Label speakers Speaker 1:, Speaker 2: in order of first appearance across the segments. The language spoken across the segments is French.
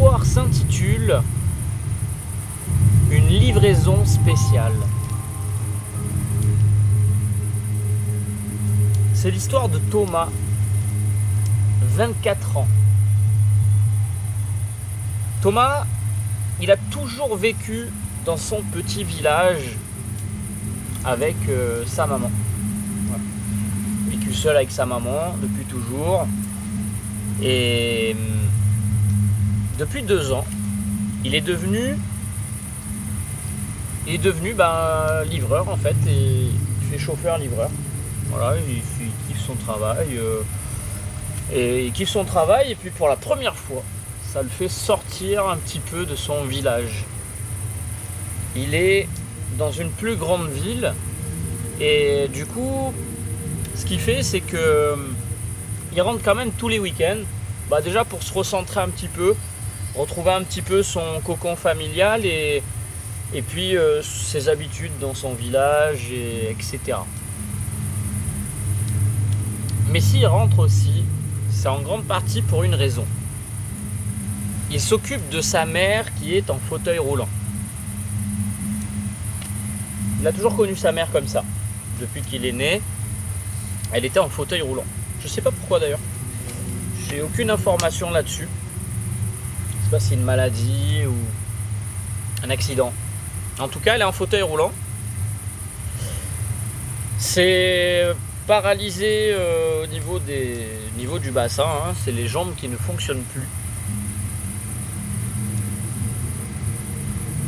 Speaker 1: l'histoire s'intitule Une livraison spéciale. C'est l'histoire de Thomas, 24 ans. Thomas, il a toujours vécu dans son petit village avec sa maman. Voilà. Il a vécu seul avec sa maman depuis toujours. Et depuis 2 ans, il est devenu livreur en fait, et il fait chauffeur-livreur. Voilà, il kiffe son travail. Et puis pour la première fois, ça le fait sortir un petit peu de son village. Il est dans une plus grande ville et du coup, ce qu'il fait, c'est que il rentre quand même tous les week-ends, déjà pour se recentrer un petit peu, retrouver un petit peu son cocon familial et puis ses habitudes dans son village, etc. Mais s'il rentre aussi, c'est en grande partie pour une raison. Il s'occupe de sa mère qui est en fauteuil roulant. Il a toujours connu sa mère comme ça. Depuis qu'il est né, elle était en fauteuil roulant. Je ne sais pas pourquoi d'ailleurs. J'ai aucune information là-dessus. Je ne sais pas si c'est une maladie ou un accident. En tout cas, elle est en fauteuil roulant. C'est paralysé au niveau du bassin. C'est les jambes qui ne fonctionnent plus.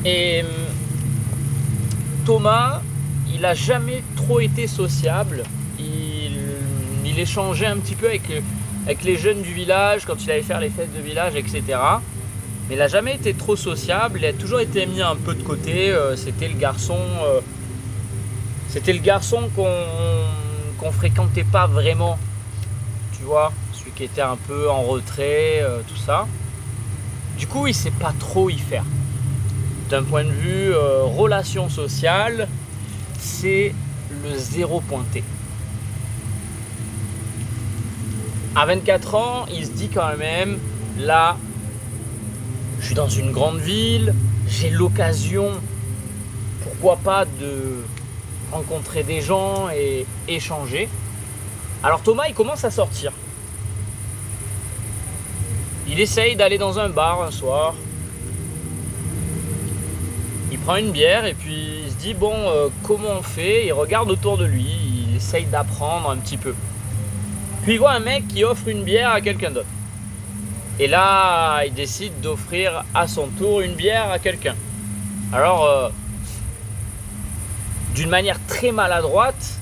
Speaker 1: Et Thomas, il n'a jamais trop été sociable. Il échangeait un petit peu avec les jeunes du village quand il allait faire les fêtes de village, etc. Mais il n'a jamais été trop sociable. Il a toujours été mis un peu de côté. C'était le garçon qu'on fréquentait pas vraiment. Tu vois, celui qui était un peu en retrait, tout ça. Du coup, il ne sait pas trop y faire. D'un point de vue relation sociale, c'est le zéro pointé. À 24 ans, il se dit quand même, là, je suis dans une grande ville, j'ai l'occasion, pourquoi pas, de rencontrer des gens et échanger. Alors Thomas, il commence à sortir. Il essaye d'aller dans un bar un soir. Il prend une bière et puis il se dit comment on fait. Il regarde autour de lui, il essaye d'apprendre un petit peu. Puis il voit un mec qui offre une bière à quelqu'un d'autre. Et là, il décide d'offrir à son tour une bière à quelqu'un. Alors, d'une manière très maladroite,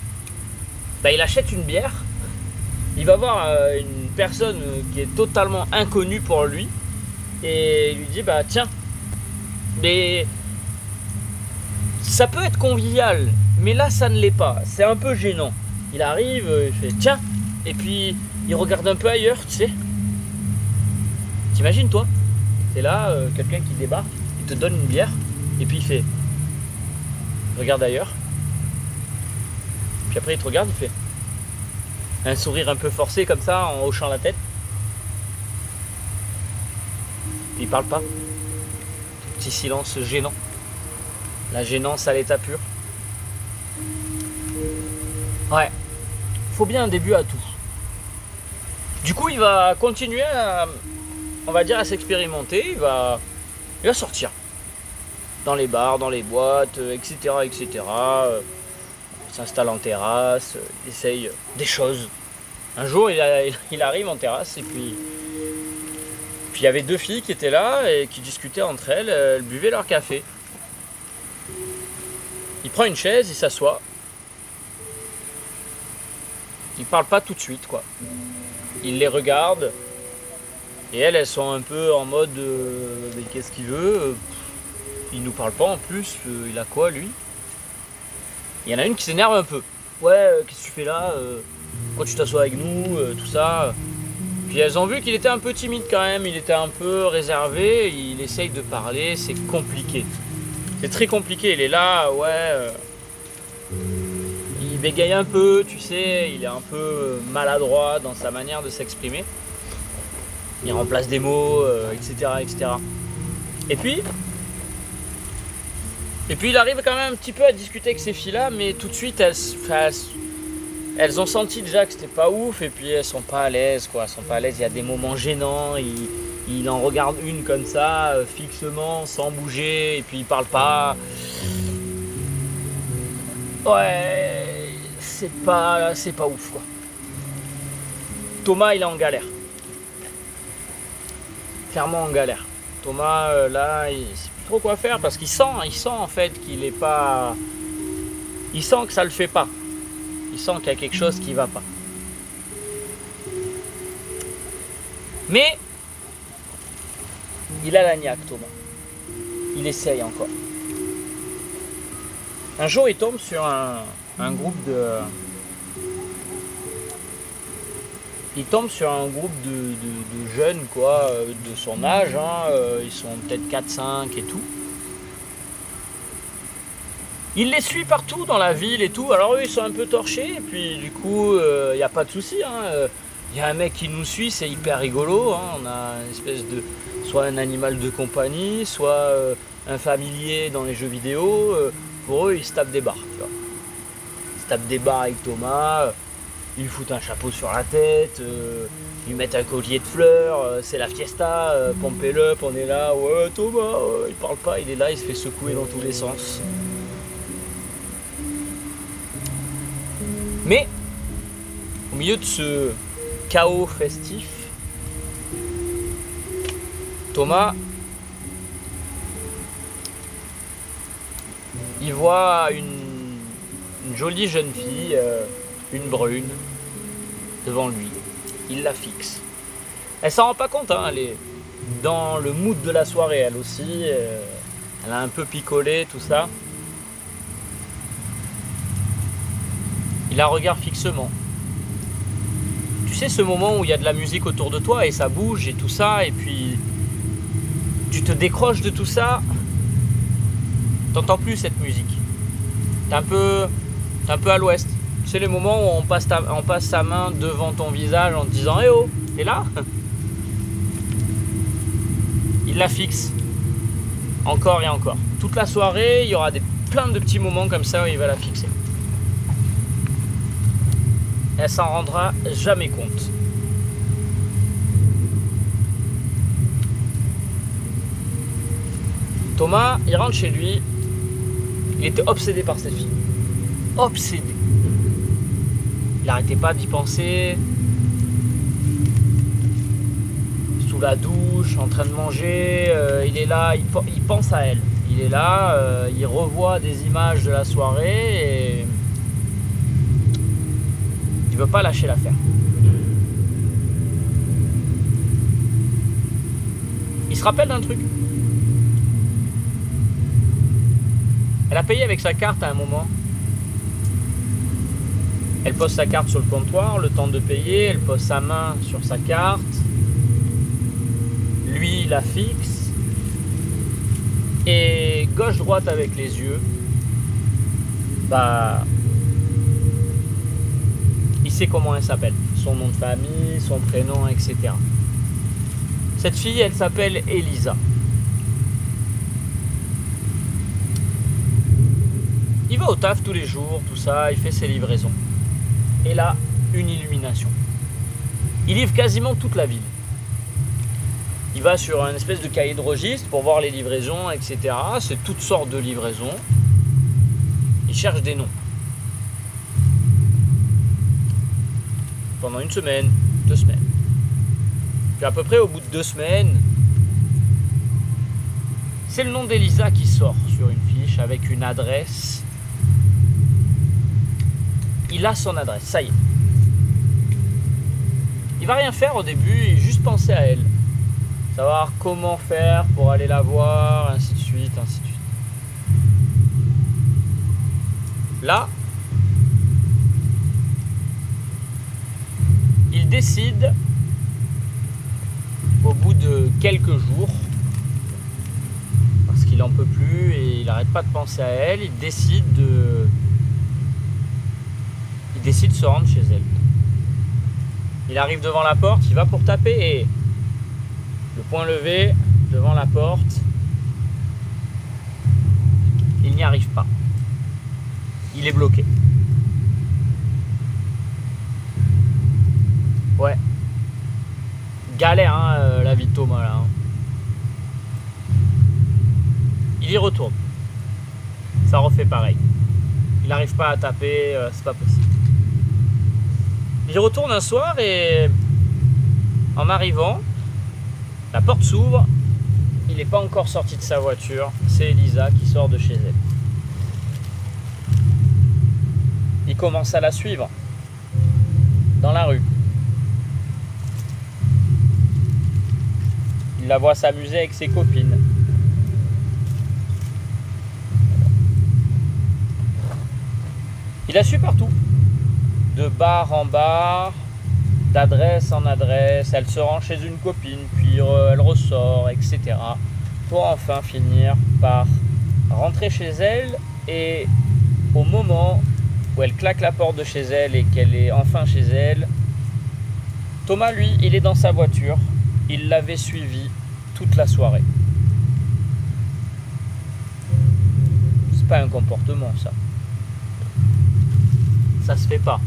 Speaker 1: il achète une bière. Il va voir une personne qui est totalement inconnue pour lui et il lui dit tiens, mais ça peut être convivial, mais là ça ne l'est pas, c'est un peu gênant. Il arrive, il fait tiens, et puis il regarde un peu ailleurs, tu sais. T'imagines toi, t'es là, quelqu'un qui débarque, il te donne une bière, et puis il fait regarde ailleurs. Puis après il te regarde, il fait un sourire un peu forcé comme ça, en hochant la tête. Puis il parle pas. Petit silence gênant. La gênance à l'état pur. Ouais, faut bien un début à tout. Du coup, il va continuer à s'expérimenter. Il va sortir dans les bars, dans les boîtes, etc., etc. Il s'installe en terrasse, il essaye des choses. Un jour, il arrive en terrasse et puis il y avait 2 filles qui étaient là et qui discutaient entre elles. Elles buvaient leur café. Il prend une chaise, il s'assoit. Il parle pas tout de suite, quoi. Il les regarde. Et elles sont un peu en mode mais qu'est-ce qu'il veut, il nous parle pas en plus, il a quoi lui? Il y en a une qui s'énerve un peu. Ouais, qu'est-ce que tu fais là, pourquoi tu t'assois avec nous, tout ça. Puis elles ont vu qu'il était un peu timide quand même, il était un peu réservé, il essaye de parler, c'est compliqué. C'est très compliqué, il est là, il bégaye un peu, tu sais, il est un peu maladroit dans sa manière de s'exprimer. Il remplace des mots, etc., etc. Et puis il arrive quand même un petit peu à discuter avec ces filles-là, mais tout de suite, elles ont senti déjà que c'était pas ouf, et puis elles sont pas à l'aise, quoi. Elles sont pas à l'aise, il y a des moments gênants, il en regarde une comme ça, fixement, sans bouger, et puis il parle pas. Ouais, c'est pas ouf, quoi. Thomas, il est en galère. Clairement en galère. Thomas, là, il sait plus trop quoi faire, parce qu'il sent en fait qu'il est pas... Il sent que ça le fait pas. Il sent qu'il y a quelque chose qui va pas. Mais il a la niaque, Thomas. Il essaye encore. Un jour, il tombe sur un groupe de... Il tombe sur un groupe de jeunes, quoi, de son âge. Ils sont peut-être 4-5 et tout. Il les suit partout dans la ville et tout. Alors eux, ils sont un peu torchés. Et puis du coup, il n'y a pas de souci. Il y a un mec qui nous suit, c'est hyper rigolo. On a une espèce de... Soit un animal de compagnie, soit un familier dans les jeux vidéo. Pour eux, ils se tapent des barres. Tu vois. Ils se tapent des barres avec Thomas. Ils lui foutent un chapeau sur la tête. Ils lui mettent un collier de fleurs. C'est la fiesta. Pump it up, on est là. Ouais, Thomas, il parle pas. Il est là, il se fait secouer dans tous les sens. Mais, au milieu de ce chaos festif, Thomas, il voit une jolie jeune fille, une brune, devant lui. Il la fixe. Elle s'en rend pas compte, elle est dans le mood de la soirée, elle aussi. Elle a un peu picolé, tout ça. Il la regarde fixement. Tu sais, ce moment où il y a de la musique autour de toi et ça bouge et tout ça, et puis tu te décroches de tout ça, t'entends plus cette musique. T'es un peu à l'ouest. C'est les moments où on passe sa main devant ton visage en te disant « Eh oh, t'es là ?» Il la fixe. Encore et encore. Toute la soirée, il y aura plein de petits moments comme ça où il va la fixer. Elle s'en rendra jamais compte. Thomas, il rentre chez lui. Il était obsédé par cette fille. Obsédé. Il n'arrêtait pas d'y penser. Sous la douche, en train de manger. Il est là, il pense à elle. Il est là, il revoit des images de la soirée et... il veut pas lâcher l'affaire. Il se rappelle d'un truc. Elle a payé avec sa carte à un moment. Elle pose sa carte sur le comptoir, le temps de payer, elle pose sa main sur sa carte. Lui, il la fixe. Et gauche-droite avec les yeux, il sait comment elle s'appelle, son nom de famille, son prénom, etc. Cette fille, elle s'appelle Elisa. Il va au taf tous les jours, tout ça, il fait ses livraisons. Et là, une illumination. Il livre quasiment toute la ville. Il va sur un espèce de cahier de registre pour voir les livraisons, etc. C'est toutes sortes de livraisons. Il cherche des noms. Pendant une semaine, 2 semaines. Puis à peu près au bout de 2 semaines, c'est le nom d'Elisa qui sort sur une fiche avec une adresse. Il a son adresse, ça y est. Il va rien faire au début, il va juste penser à elle. Savoir comment faire pour aller la voir, ainsi de suite, ainsi de suite. Là, il décide, au bout de quelques jours, parce qu'il n'en peut plus et il n'arrête pas de penser à elle, il décide de se rendre chez elle. Il arrive devant la porte, il va pour taper et Le poing levé devant la porte. Il n'y arrive pas. Il est bloqué. Ouais. Galère, hein, la vie de Thomas, là. Hein. Il y retourne. Ça refait pareil. Il n'arrive pas à taper, c'est pas possible. Il y retourne un soir et en arrivant, la porte s'ouvre. Il n'est pas encore sorti de sa voiture. C'est Elisa qui sort de chez elle. Il commence à la suivre dans la rue. Il la voit s'amuser avec ses copines. Il la suit partout, de bar en bar, d'adresse en adresse. Elle se rend chez une copine, puis elle ressort, etc. Pour enfin finir par rentrer chez elle. Et au moment où elle claque la porte de chez elle et qu'elle est enfin chez elle, Thomas, lui, il est dans sa voiture. Il l'avait suivi toute la soirée. C'est pas un comportement, ça. Ça se fait pas.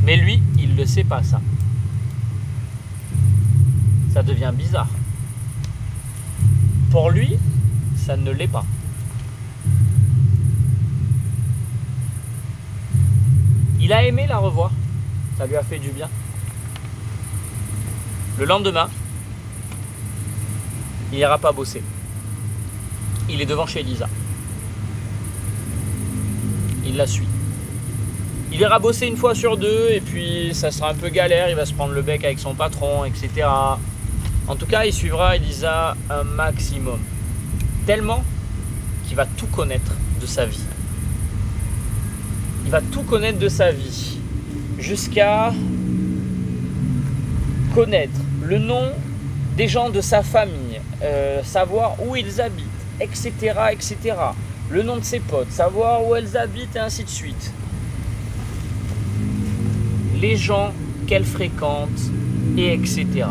Speaker 1: Mais lui, il le sait pas, ça. Ça devient bizarre. Pour lui, ça ne l'est pas. Il a aimé la revoir. Ça lui a fait du bien. Le lendemain, il n'ira pas bosser. Il est devant chez Elisa. Il la suit. Il ira bosser une fois sur deux et puis ça sera un peu galère. Il va se prendre le bec avec son patron, etc. En tout cas, il suivra Elisa un maximum. Tellement qu'il va tout connaître de sa vie. Il va tout connaître de sa vie. Jusqu'à connaître le nom des gens de sa famille, savoir où ils habitent, etc., etc. Le nom de ses potes, savoir où elles habitent et ainsi de suite. Les gens qu'elle fréquente et etc.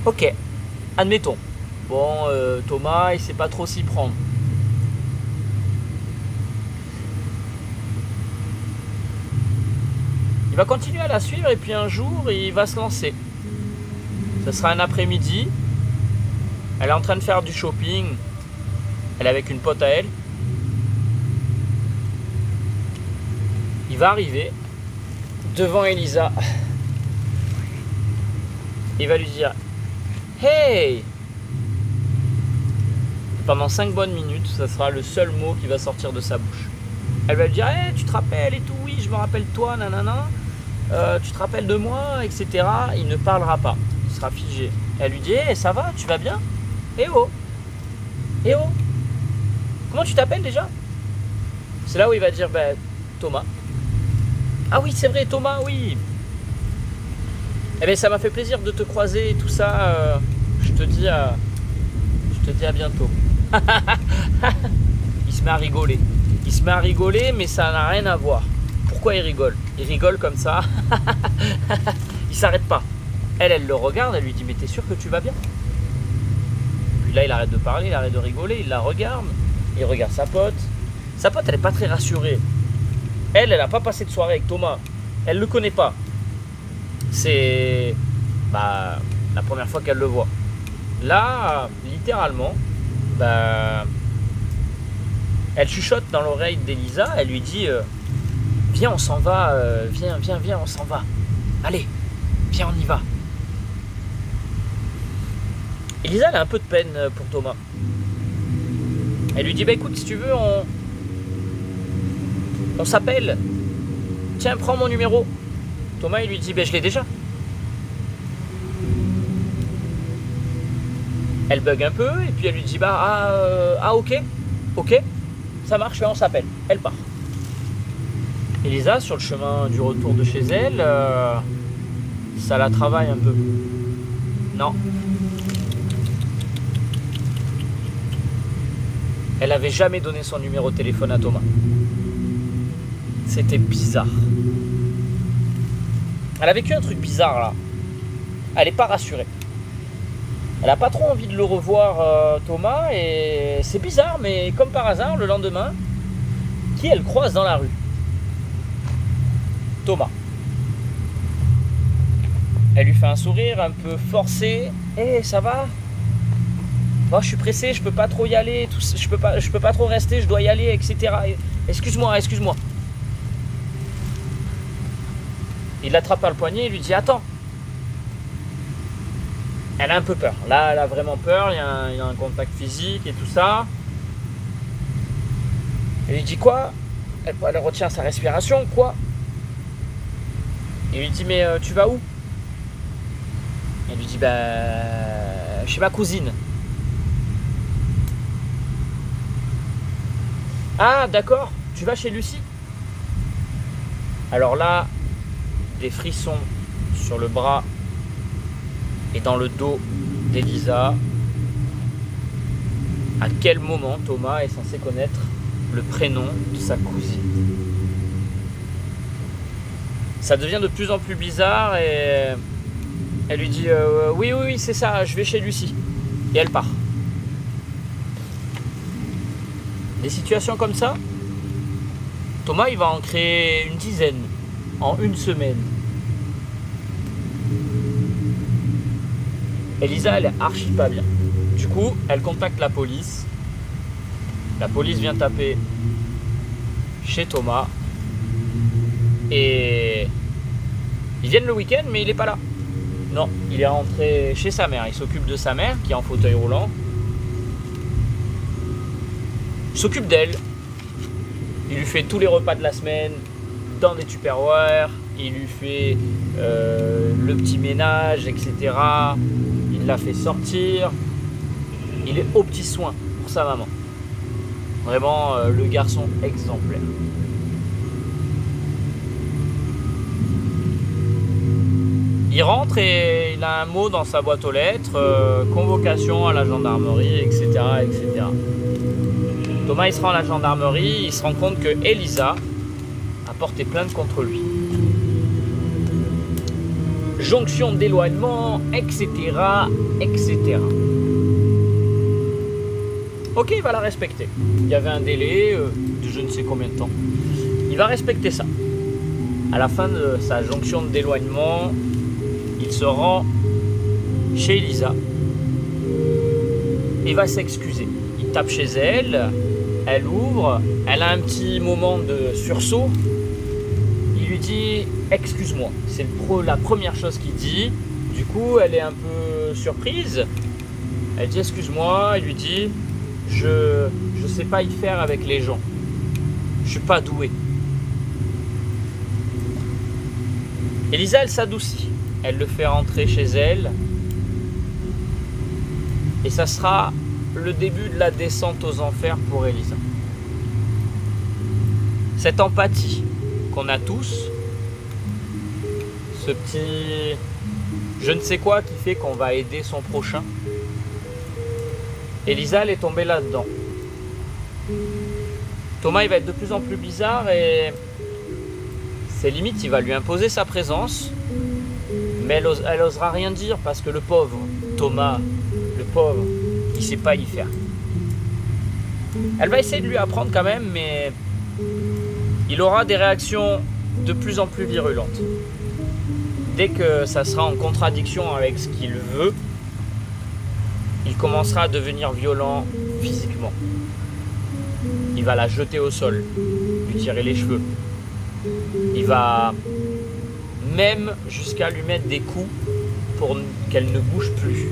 Speaker 1: Ok, admettons. Bon, Thomas, il sait pas trop s'y prendre. Il va continuer à la suivre et puis un jour, il va se lancer. Ce sera un après-midi. Elle est en train de faire du shopping. Elle est avec une pote à elle. Il va arriver devant Elisa. Il va lui dire « Hey !» Pendant 5 bonnes minutes, ça sera le seul mot qui va sortir de sa bouche. Elle va lui dire « Hey, tu te rappelles et tout, oui, je me rappelle de toi, nanana. Tu te rappelles de moi, etc. » Il ne parlera pas. Il sera figé. Elle lui dit « Hey, ça va, tu vas bien ? Eh oh ! Eh oh ! Comment tu t'appelles déjà ?» C'est là où il va dire « Thomas. » Ah oui, c'est vrai, Thomas, oui. Eh bien, ça m'a fait plaisir de te croiser et tout ça. Je te dis à bientôt. Il se met à rigoler. Il se met à rigoler, mais ça n'a rien à voir. Pourquoi il rigole ? Il rigole comme ça. Il s'arrête pas. Elle le regarde, elle lui dit « Mais t'es sûr que tu vas bien ?» Puis là, il arrête de parler, il arrête de rigoler, il la regarde. Il regarde sa pote. Sa pote, elle n'est pas très rassurée. Elle n'a pas passé de soirée avec Thomas. Elle ne le connaît pas. C'est la première fois qu'elle le voit. Là, littéralement, elle chuchote dans l'oreille d'Elisa. Elle lui dit viens, on s'en va. Viens, on s'en va. Allez, viens, on y va. Elisa, elle a un peu de peine pour Thomas. Elle lui dit écoute, si tu veux, on s'appelle. Tiens, prends mon numéro. Thomas, il lui dit je l'ai déjà. Elle bug un peu et puis elle lui dit ok, ça marche, on s'appelle. Elle part. Elisa, sur le chemin du retour de chez elle, ça la travaille un peu. Non. Elle n'avait jamais donné son numéro de téléphone à Thomas. C'était bizarre. Elle a vécu un truc bizarre là. Elle n'est pas rassurée. Elle n'a pas trop envie de le revoir, Thomas, et c'est bizarre, mais comme par hasard, le lendemain, qui elle croise dans la rue? Thomas. Elle lui fait un sourire un peu forcé. Hey, ça va? Bon, je suis pressé, je peux pas trop y aller, je peux pas trop rester, je dois y aller, etc. Excuse-moi. Il l'attrape par le poignet et lui dit attends. Elle a un peu peur. Là, elle a vraiment peur, il y a un contact physique et tout ça. Elle lui dit quoi? Elle retient sa respiration, quoi? Il lui dit mais tu vas où? Elle lui dit chez ma cousine. Ah d'accord, tu vas chez Lucie? Alors là, des frissons sur le bras et dans le dos d'Elisa. À quel moment Thomas est censé connaître le prénom de sa cousine? Ça devient de plus en plus bizarre et elle lui dit oui c'est ça, je vais chez Lucie. Et elle part. Des situations comme ça, Thomas il va en créer une dizaine en une semaine. Elisa elle est archi pas bien. Du coup elle contacte la police. La police vient taper chez Thomas. Et ils viennent le week-end mais il n'est pas là. Non, il est rentré chez sa mère. Il s'occupe de sa mère qui est en fauteuil roulant. Il s'occupe d'elle. Il lui fait tous les repas de la semaine dans des tupperwares. Il lui fait le petit ménage, etc. Il la fait sortir. Il est aux petits soins pour sa maman. Vraiment le garçon exemplaire. Il rentre et il a un mot dans sa boîte aux lettres, convocation à la gendarmerie, etc., etc. Thomas il se rend à la gendarmerie, il se rend compte que Elisa a porté plainte contre lui. Jonction d'éloignement, etc., etc. Ok, il va la respecter. Il y avait un délai de je ne sais combien de temps. Il va respecter ça. À la fin de sa jonction d'éloignement, il se rend chez Elisa et va s'excuser. Il tape chez elle, elle ouvre, elle a un petit moment de sursaut. Il lui dit « excuse-moi ». C'est la première chose qu'il dit. Du coup, elle est un peu surprise. Elle dit « excuse-moi ». Il lui dit « je sais pas y faire avec les gens. Je suis pas doué ». Elisa, elle s'adoucit. Elle le fait rentrer chez elle. Et ça sera le début de la descente aux enfers pour Elisa. Cette empathie qu'on a tous, ce petit je ne sais quoi qui fait qu'on va aider son prochain. Elisa, elle est tombée là-dedans. Thomas, il va être de plus en plus bizarre et c'est limite, il va lui imposer sa présence. Mais elle osera rien dire parce que le pauvre Thomas, le pauvre, il sait pas y faire. Elle va essayer de lui apprendre quand même, mais il aura des réactions de plus en plus virulentes. Dès que ça sera en contradiction avec ce qu'il veut, il commencera à devenir violent physiquement. Il va la jeter au sol, lui tirer les cheveux. Il va même jusqu'à lui mettre des coups pour qu'elle ne bouge plus.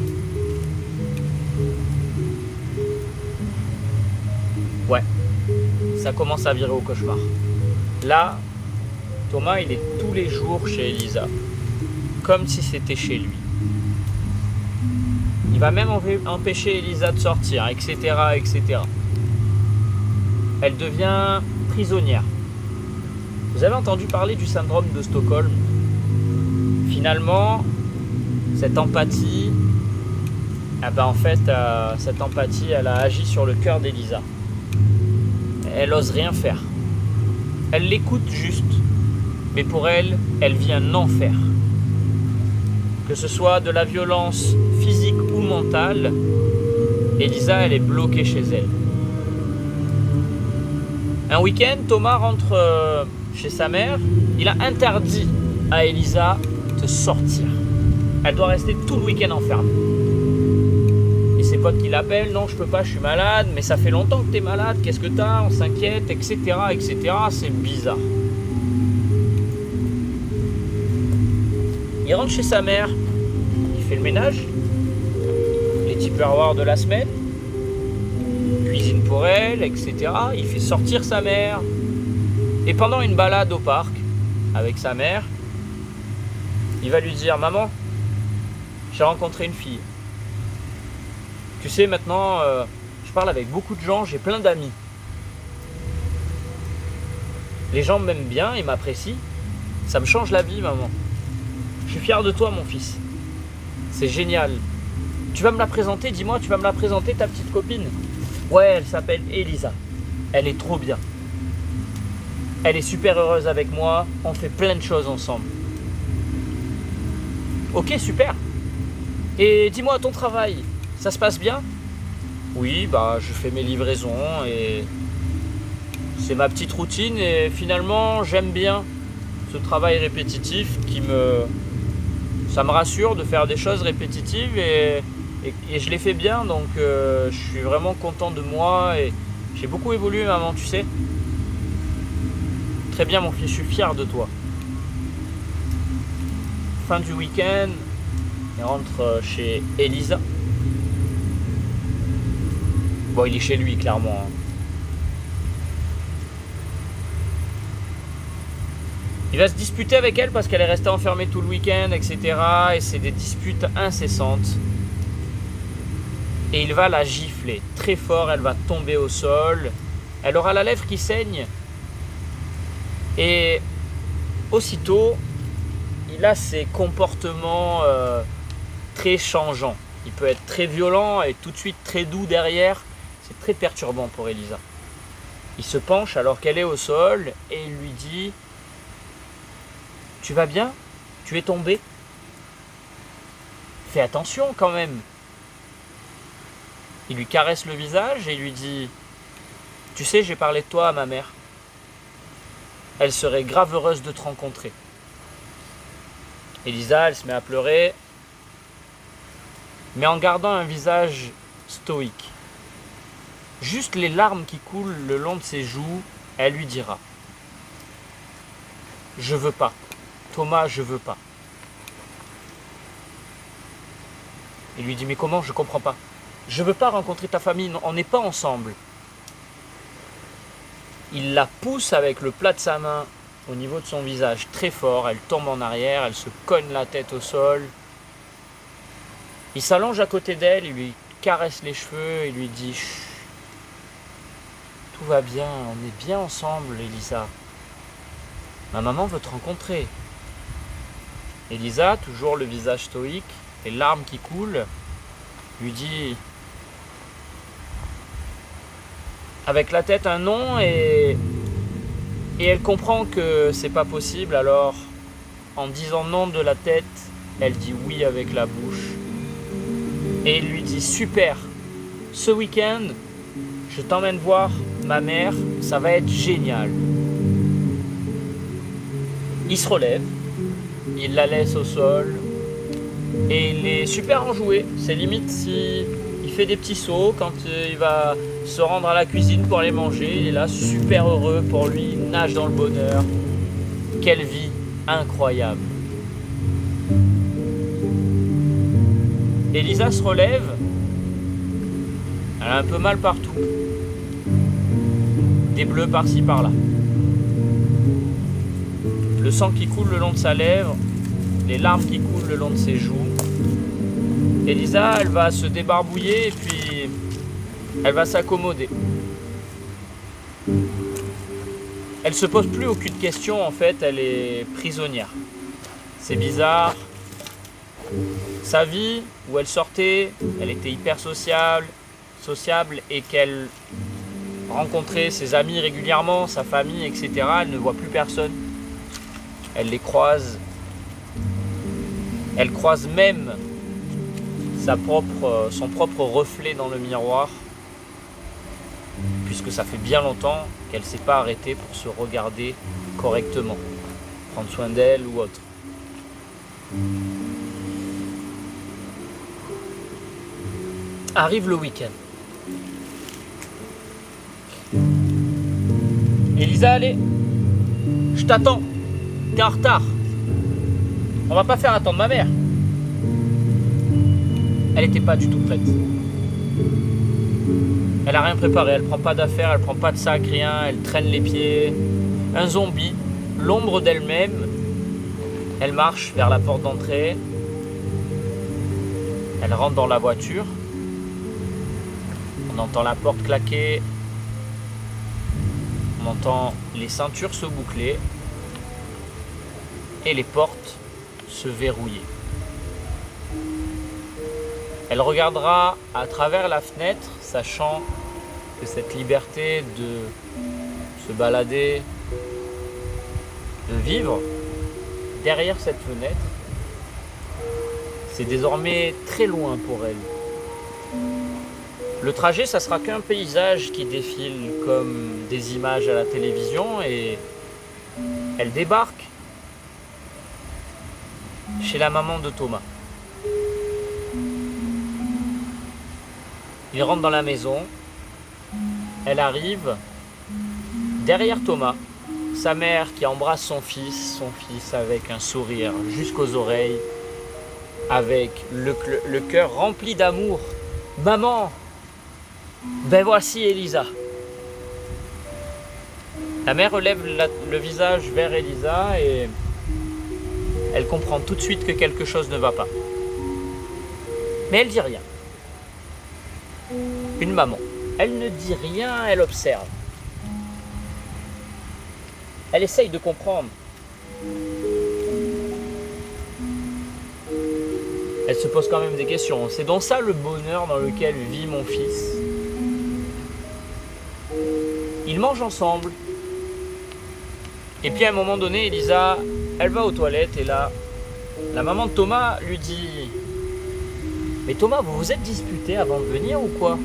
Speaker 1: Ouais, ça commence à virer au cauchemar. Là, Thomas, il est tous les jours chez Elisa, comme si c'était chez lui. Il va même empêcher Elisa de sortir, etc., etc. Elle devient prisonnière. Vous avez entendu parler du syndrome de Stockholm ? Finalement, cette empathie, cette empathie, elle a agi sur le cœur d'Elisa. Elle n'ose rien faire. Elle l'écoute juste. Mais pour elle, elle vit un enfer. Que ce soit de la violence physique ou mentale, Elisa, elle est bloquée chez elle. Un week-end, Thomas rentre chez sa mère. Il a interdit à Elisa de sortir. Elle doit rester tout le week-end enfermée. Et ses potes qui l'appellent, non, je peux pas, je suis malade, mais ça fait longtemps que t'es malade, qu'est-ce que t'as, on s'inquiète, etc., etc. C'est bizarre. Il rentre chez sa mère, il fait le ménage, les tupperwares de la semaine, cuisine pour elle, etc. Il fait sortir sa mère. Et pendant une balade au parc avec sa mère, il va lui dire: maman, j'ai rencontré une fille. Tu sais, maintenant, je parle avec beaucoup de gens, j'ai plein d'amis. Les gens m'aiment bien, ils m'apprécient. Ça me change la vie, maman. Je suis fier de toi, mon fils. C'est génial. Tu vas me la présenter, dis-moi, tu vas me la présenter, ta petite copine? Ouais, elle s'appelle Elisa. Elle est trop bien. Elle est super heureuse avec moi, on fait plein de choses ensemble. Ok, super. Et dis-moi, ton travail, ça se passe bien? Oui, bah je fais mes livraisons et c'est ma petite routine et finalement j'aime bien ce travail répétitif ça me rassure de faire des choses répétitives et je les fais bien, donc je suis vraiment content de moi et j'ai beaucoup évolué, maman, tu sais. Très bien, mon fils, je suis fier de toi. Fin du week-end, il rentre chez Elisa. Bon, il est chez lui, clairement. Il va se disputer avec elle parce qu'elle est restée enfermée tout le week-end, etc. Et c'est des disputes incessantes. Et il va la gifler très fort, elle va tomber au sol. Elle aura la lèvre qui saigne. Et aussitôt, il a ses comportements très changeants. Il peut être très violent et tout de suite très doux derrière. C'est très perturbant pour Elisa. Il se penche alors qu'elle est au sol et il lui dit: tu vas bien? Tu es tombé? Fais attention quand même. Il lui caresse le visage et lui dit: tu sais, j'ai parlé de toi à ma mère. Elle serait grave heureuse de te rencontrer. Elisa, elle se met à pleurer, mais en gardant un visage stoïque. Juste les larmes qui coulent le long de ses joues, elle lui dira: je veux pas. Thomas, je veux pas. Il lui dit: mais comment? Je comprends pas. Je veux pas rencontrer ta famille, on n'est pas ensemble. Il la pousse avec le plat de sa main au niveau de son visage très fort, elle tombe en arrière, elle se cogne la tête au sol. Il s'allonge à côté d'elle, il lui caresse les cheveux et lui dit: chut, tout va bien, on est bien ensemble, Elisa. Ma maman veut te rencontrer. Elisa, toujours le visage stoïque, les larmes qui coulent, lui dit avec la tête un non et elle comprend que c'est pas possible, alors en disant non de la tête, elle dit oui avec la bouche. Et il lui dit: super, ce week-end, je t'emmène voir ma mère, ça va être génial. Il se relève, il la laisse au sol et il est super enjoué. C'est limite si il fait des petits sauts quand il va se rendre à la cuisine pour aller manger. Il est là super heureux pour lui, il nage dans le bonheur. Quelle vie incroyable. Elisa se relève, elle a un peu mal partout. Des bleus par-ci par-là. Le sang qui coule le long de sa lèvre, les larmes qui coulent le long de ses joues. Elisa, elle va se débarbouiller et puis elle va s'accommoder. Elle se pose plus aucune question, en fait, elle est prisonnière. C'est bizarre. Sa vie, où elle sortait, elle était hyper sociable et qu'elle rencontrait ses amis régulièrement, sa famille, etc. Elle ne voit plus personne. Elle les croise. Elle croise même son propre reflet dans le miroir, puisque ça fait bien longtemps qu'elle ne s'est pas arrêtée pour se regarder correctement, prendre soin d'elle ou autre. Arrive le week-end. Elisa, allez, je t'attends, t'es en retard. On va pas faire attendre ma mère. Elle n'était pas du tout prête. Elle a rien préparé, elle prend pas d'affaires, elle prend pas de sac, rien, elle traîne les pieds. Un zombie, l'ombre d'elle-même. Elle marche vers la porte d'entrée. Elle rentre dans la voiture. On entend la porte claquer. On entend les ceintures se boucler. Et les portes se verrouiller. Elle regardera à travers la fenêtre, sachant que cette liberté de se balader, de vivre derrière cette fenêtre, c'est désormais très loin pour elle. Le trajet, ça sera qu'un paysage qui défile comme des images à la télévision et elle débarque chez la maman de Thomas. Il rentre dans la maison, elle arrive, derrière Thomas, sa mère qui embrasse son fils avec un sourire jusqu'aux oreilles, avec le cœur rempli d'amour. « Maman, ben voici Elisa !» La mère relève le visage vers Elisa et elle comprend tout de suite que quelque chose ne va pas. Mais elle dit rien. Une maman, elle ne dit rien, elle observe. Elle essaye de comprendre. Elle se pose quand même des questions. C'est donc ça le bonheur dans lequel vit mon fils. Ils mangent ensemble. Et puis à un moment donné, Elisa, elle va aux toilettes et là, la maman de Thomas lui dit « Mais Thomas, vous vous êtes disputé avant de venir ou quoi ?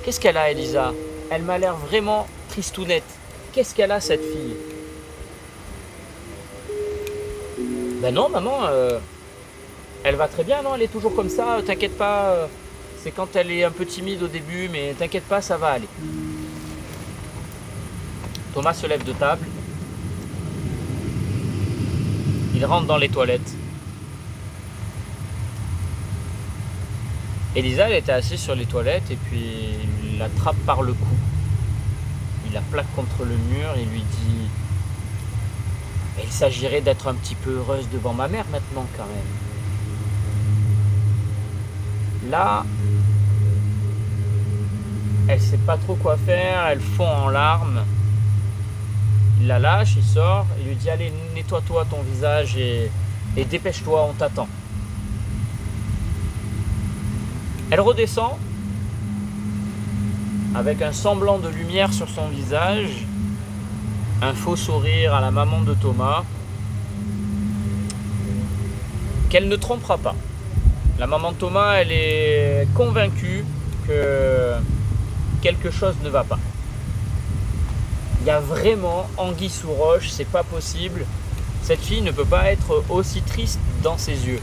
Speaker 1: Qu'est-ce qu'elle a, Elisa ? Elle m'a l'air vraiment tristounette. Qu'est-ce qu'elle a, cette fille ?» Ben non, maman, elle va très bien, non ? Elle est toujours comme ça, t'inquiète pas. C'est quand elle est un peu timide au début, mais t'inquiète pas, ça va aller. Thomas se lève de table. Il rentre dans les toilettes. Elisa, elle était assise sur les toilettes et puis il l'attrape par le cou. Il la plaque contre le mur et lui dit « Il s'agirait d'être un petit peu heureuse devant ma mère maintenant quand même. » Là, elle sait pas trop quoi faire, elle fond en larmes. Il la lâche, il sort, il lui dit « Allez, nettoie-toi ton visage et dépêche-toi, on t'attend. » Elle redescend avec un semblant de lumière sur son visage, un faux sourire à la maman de Thomas, qu'elle ne trompera pas. La maman de Thomas, elle est convaincue que quelque chose ne va pas. Il y a vraiment anguille sous roche, c'est pas possible. Cette fille ne peut pas être aussi triste dans ses yeux.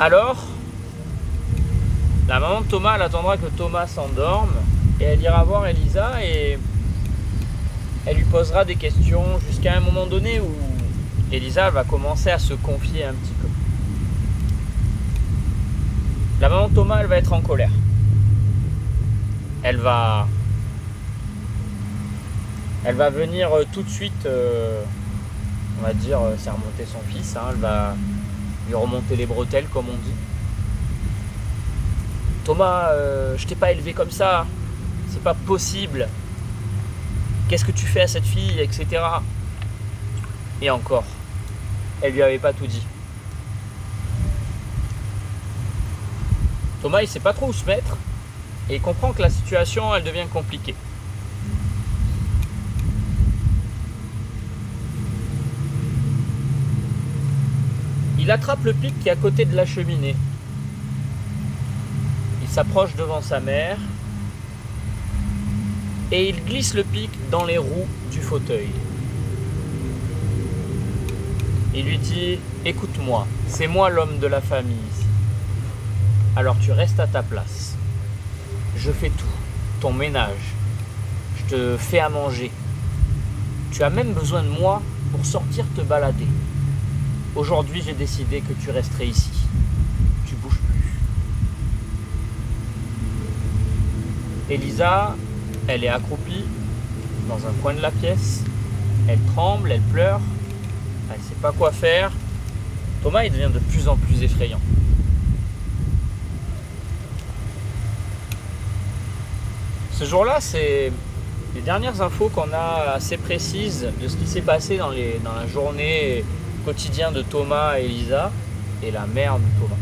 Speaker 1: Alors, la maman de Thomas, elle attendra que Thomas s'endorme et elle ira voir Elisa et elle lui posera des questions jusqu'à un moment donné où Elisa va commencer à se confier un petit peu. La maman de Thomas, elle va être en colère. Elle va venir tout de suite, on va dire, sermonter son fils. Elle va lui remonter les bretelles, comme on dit. Thomas, je t'ai pas élevé comme ça. C'est pas possible. Qu'est-ce que tu fais à cette fille, etc. Et encore, elle lui avait pas tout dit. Thomas, il sait pas trop où se mettre et il comprend que la situation, elle devient compliquée. Il attrape le pic qui est à côté de la cheminée. Il s'approche devant sa mère et il glisse le pic dans les roues du fauteuil. Il lui dit « Écoute-moi, c'est moi l'homme de la famille ici. Alors tu restes à ta place. Je fais tout, ton ménage. Je te fais à manger. Tu as même besoin de moi pour sortir te balader. Aujourd'hui, j'ai décidé que tu resterais ici. Tu bouges plus. » Elisa, elle est accroupie dans un coin de la pièce. Elle tremble, elle pleure. Elle ne sait pas quoi faire. Thomas, il devient de plus en plus effrayant. Ce jour-là, c'est les dernières infos qu'on a assez précises de ce qui s'est passé dans la journée quotidienne de Thomas et Elisa et la mère de Thomas.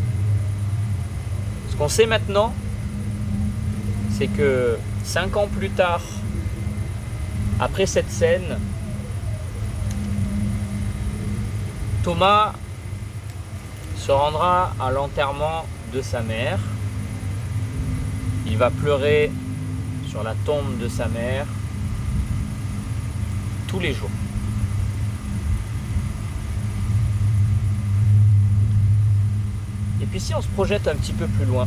Speaker 1: Ce qu'on sait maintenant, c'est que 5 ans plus tard, après cette scène, Thomas se rendra à l'enterrement de sa mère. Il va pleurer sur la tombe de sa mère tous les jours. Et puis si on se projette un petit peu plus loin,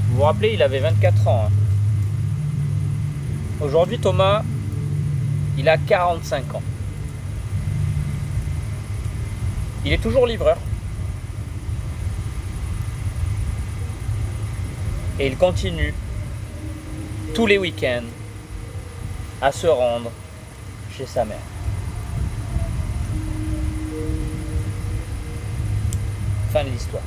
Speaker 1: vous vous rappelez, il avait 24 ans. Aujourd'hui, Thomas, il a 45 ans. Il est toujours livreur. Et il continue tous les week-ends à se rendre chez sa mère. Fin de l'histoire.